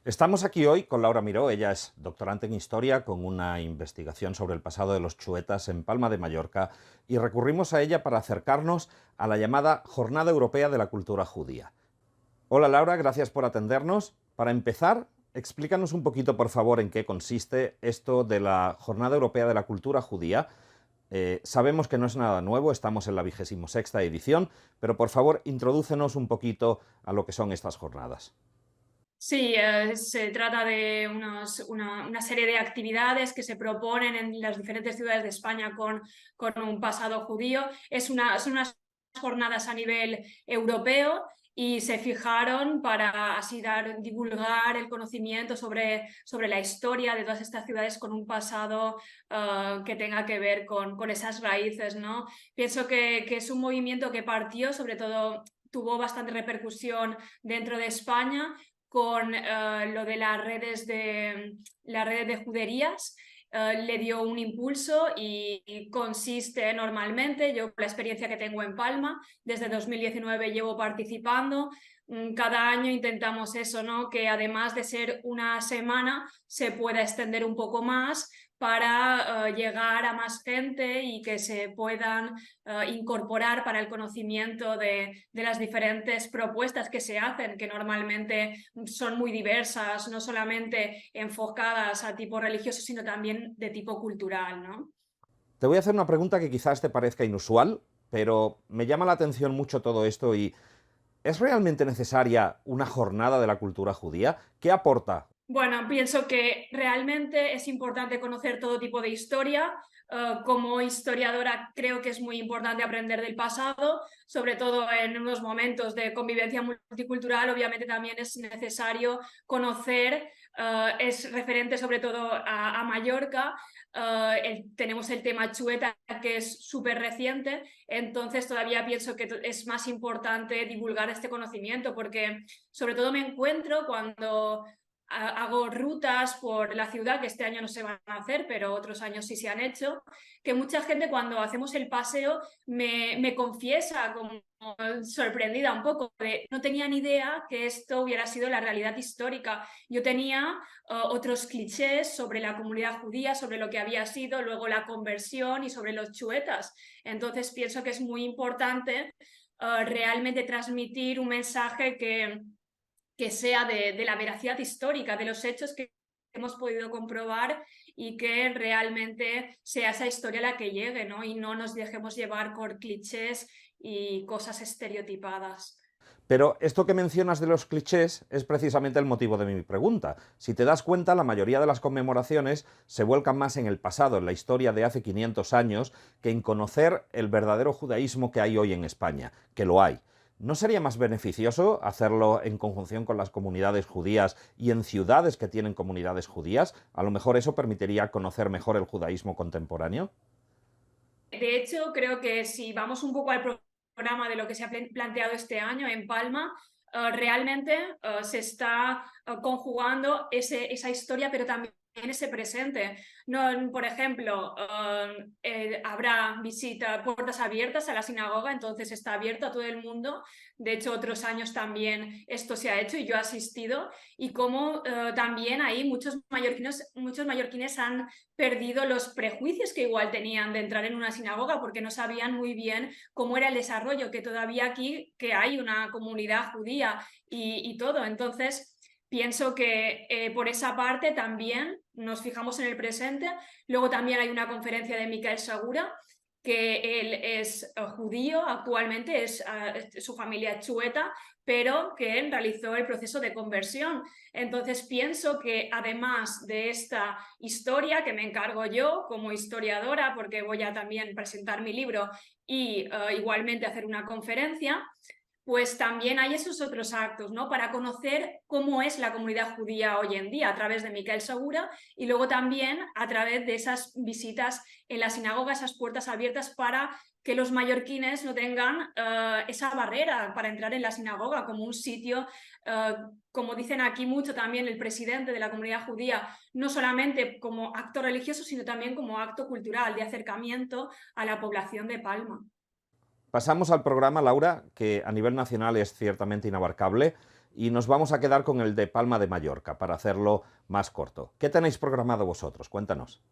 Estamos aquí hoy con Laura Miró. Ella es doctorante en Historia con una investigación sobre el pasado de los chuetas en Palma de Mallorca y recurrimos a ella para acercarnos a la llamada Jornada Europea de la Cultura Judía. Hola Laura, gracias por atendernos. Para empezar, explícanos un poquito, por favor, en qué consiste esto de la Jornada Europea de la Cultura Judía. Sabemos que no es nada nuevo, estamos en la 26ª edición, pero por favor, introdúcenos un poquito a lo que son estas jornadas. Sí, se trata de una serie de actividades que se proponen en las diferentes ciudades de España con un pasado judío. Son unas jornadas a nivel europeo y se fijaron para así divulgar el conocimiento sobre la historia de todas estas ciudades con un pasado que tenga que ver con esas raíces, ¿no? Pienso que es un movimiento que partió, sobre todo tuvo bastante repercusión dentro de España con lo de las redes de juderías. Le dio un impulso y consiste normalmente, yo con la experiencia que tengo en Palma, desde 2019 llevo participando. Cada año intentamos eso, ¿no? Que además de ser una semana se pueda extender un poco más para llegar a más gente y que se puedan incorporar para el conocimiento de las diferentes propuestas que se hacen, que normalmente son muy diversas, no solamente enfocadas a tipo religioso, sino también de tipo cultural, ¿no? Te voy a hacer una pregunta que quizás te parezca inusual, pero me llama la atención mucho todo esto y ¿es realmente necesaria una jornada de la cultura judía? ¿Qué aporta? Bueno, pienso que realmente es importante conocer todo tipo de historia. Como historiadora creo que es muy importante aprender del pasado, sobre todo en unos momentos de convivencia multicultural. Obviamente también es necesario conocer, es referente sobre todo a Mallorca. Tenemos el tema Chueta, que es súper reciente, entonces todavía pienso que es más importante divulgar este conocimiento, porque sobre todo me encuentro cuando hago rutas por la ciudad, que este año no se van a hacer, pero otros años sí se han hecho, que mucha gente cuando hacemos el paseo me confiesa como sorprendida un poco, de no tenía ni idea que esto hubiera sido la realidad histórica. Yo tenía otros clichés sobre la comunidad judía, sobre lo que había sido, luego la conversión y sobre los chuetas. Entonces pienso que es muy importante realmente transmitir un mensaje que sea de la veracidad histórica, de los hechos que hemos podido comprobar y que realmente sea esa historia la que llegue, ¿no? Y no nos dejemos llevar por clichés y cosas estereotipadas. Pero esto que mencionas de los clichés es precisamente el motivo de mi pregunta. Si te das cuenta, la mayoría de las conmemoraciones se vuelcan más en el pasado, en la historia de hace 500 años, que en conocer el verdadero judaísmo que hay hoy en España, que lo hay. ¿No sería más beneficioso hacerlo en conjunción con las comunidades judías y en ciudades que tienen comunidades judías? A lo mejor eso permitiría conocer mejor el judaísmo contemporáneo. De hecho, creo que si vamos un poco al programa de lo que se ha planteado este año en Palma, realmente se está conjugando esa historia, pero también ese presente. No, por ejemplo, habrá visita, puertas abiertas a la sinagoga, entonces está abierto a todo el mundo. De hecho, otros años también esto se ha hecho y yo he asistido. Y como también ahí muchos mallorquines han perdido los prejuicios que igual tenían de entrar en una sinagoga porque no sabían muy bien cómo era el desarrollo, que todavía aquí que hay una comunidad judía y todo. Entonces, pienso que por esa parte también nos fijamos en el presente. Luego también hay una conferencia de Michael Segura, que él es judío actualmente, su familia es chueta, pero que él realizó el proceso de conversión. Entonces pienso que además de esta historia que me encargo yo como historiadora, porque voy a también presentar mi libro y igualmente hacer una conferencia, pues también hay esos otros actos, ¿no? Para conocer cómo es la comunidad judía hoy en día a través de Miquel Segura y luego también a través de esas visitas en la sinagoga, esas puertas abiertas para que los mallorquines no tengan esa barrera para entrar en la sinagoga como un sitio, como dicen aquí mucho también el presidente de la comunidad judía, no solamente como acto religioso, sino también como acto cultural de acercamiento a la población de Palma. Pasamos al programa, Laura, que a nivel nacional es ciertamente inabarcable. y nos vamos a quedar con el de Palma de Mallorca para hacerlo más corto. ¿Qué tenéis programado vosotros? Cuéntanos.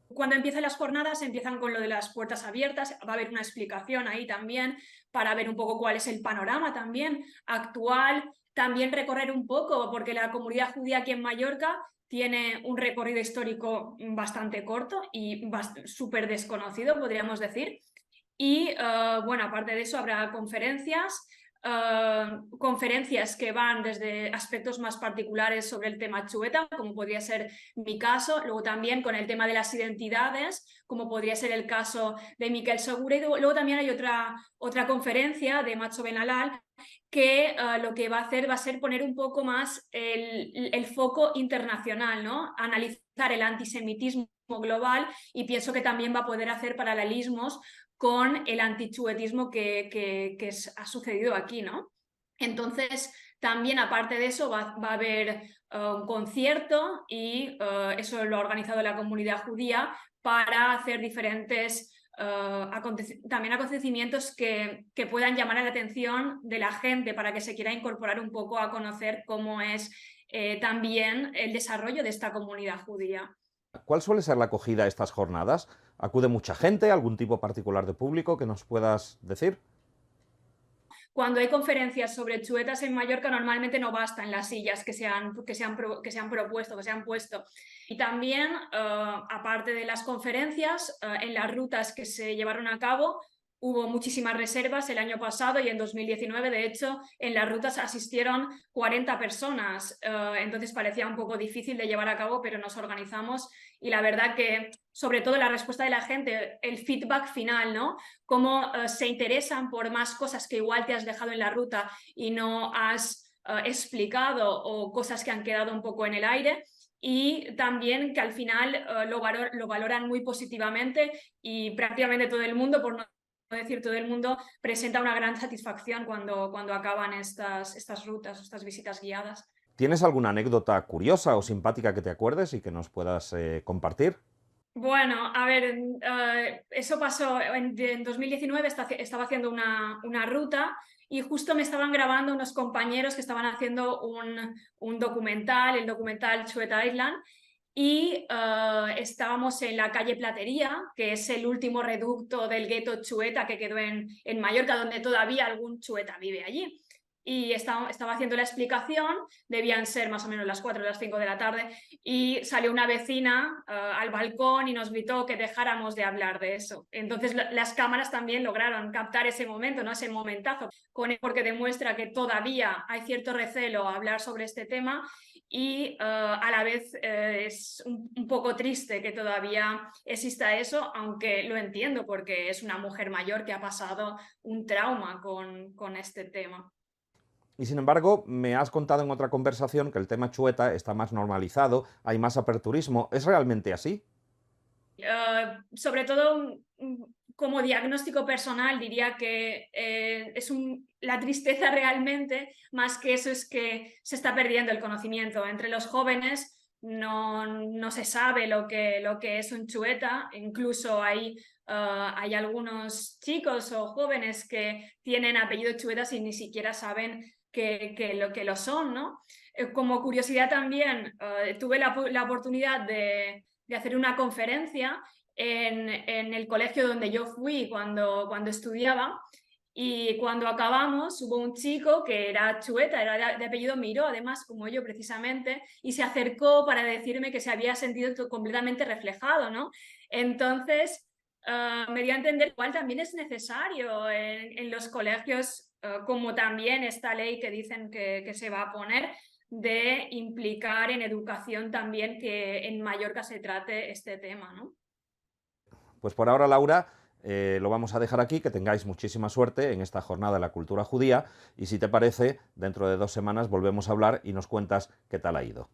Cuando empiezan las jornadas, empiezan con lo de las puertas abiertas, va a haber una explicación ahí también para ver un poco cuál es el panorama también actual, también recorrer un poco, porque la comunidad judía aquí en Mallorca tiene un recorrido histórico bastante corto y súper desconocido, podríamos decir. Y bueno, aparte de eso habrá conferencias que van desde aspectos más particulares sobre el tema chueta, como podría ser mi caso, luego también con el tema de las identidades, como podría ser el caso de Miquel Segura, y luego también hay otra conferencia de Macho Benalal que lo que va a hacer va a ser poner un poco más el foco internacional, ¿no? Analizar el antisemitismo global, y pienso que también va a poder hacer paralelismos con el antichuetismo que ha sucedido aquí, ¿no? Entonces, también aparte de eso va a haber un concierto y eso lo ha organizado la comunidad judía para hacer diferentes también acontecimientos que puedan llamar la atención de la gente para que se quiera incorporar un poco a conocer cómo es también el desarrollo de esta comunidad judía. ¿Cuál suele ser la acogida a estas jornadas? ¿Acude mucha gente? ¿Algún tipo particular de público que nos puedas decir? Cuando hay conferencias sobre chuetas en Mallorca, normalmente no bastan las sillas que se han propuesto, que se han puesto. Y también, aparte de las conferencias, en las rutas que se llevaron a cabo, hubo muchísimas reservas el año pasado y en 2019, de hecho, en las rutas asistieron 40 personas. Entonces parecía un poco difícil de llevar a cabo, pero nos organizamos y la verdad que, sobre todo la respuesta de la gente, el feedback final, ¿no? Cómo se interesan por más cosas que igual te has dejado en la ruta y no has explicado, o cosas que han quedado un poco en el aire. Y también que al final lo valoran muy positivamente, y prácticamente todo el mundo, por no decir todo el mundo, presenta una gran satisfacción cuando acaban estas rutas, estas visitas guiadas. ¿Tienes alguna anécdota curiosa o simpática que te acuerdes y que nos puedas compartir? Bueno, a ver, eso pasó en 2019, estaba haciendo una ruta y justo me estaban grabando unos compañeros que estaban haciendo un documental, el documental Chueta Island, y estábamos en la calle Platería, que es el último reducto del gueto chueta que quedó en Mallorca, donde todavía algún chueta vive allí. Y estaba haciendo la explicación, debían ser más o menos las 4 o las 5 de la tarde, y salió una vecina al balcón y nos gritó que dejáramos de hablar de eso. Entonces las cámaras también lograron captar ese momento, ¿no? Ese momentazo, porque demuestra que todavía hay cierto recelo a hablar sobre este tema, y a la vez es un poco triste que todavía exista eso, aunque lo entiendo porque es una mujer mayor que ha pasado un trauma con este tema. Y sin embargo, me has contado en otra conversación que el tema chueta está más normalizado, hay más aperturismo. ¿Es realmente así? Sobre todo como diagnóstico personal diría que la tristeza realmente, más que eso, es que se está perdiendo el conocimiento. Entre los jóvenes no se sabe lo que es un chueta, incluso hay algunos chicos o jóvenes que tienen apellido chueta y ni siquiera saben que lo son, ¿no? Como curiosidad también, tuve la oportunidad de hacer una conferencia en el colegio donde yo fui cuando estudiaba, y cuando acabamos hubo un chico que era chueta, era de apellido Miró, además, como yo precisamente, y se acercó para decirme que se había sentido completamente reflejado, ¿no? Entonces, me dio a entender que igual también es necesario en los colegios, como también esta ley que dicen que se va a poner, de implicar en educación también que en Mallorca se trate este tema, ¿no? Pues por ahora, Laura, lo vamos a dejar aquí, que tengáis muchísima suerte en esta jornada de la cultura judía y si te parece, dentro de 2 semanas volvemos a hablar y nos cuentas qué tal ha ido.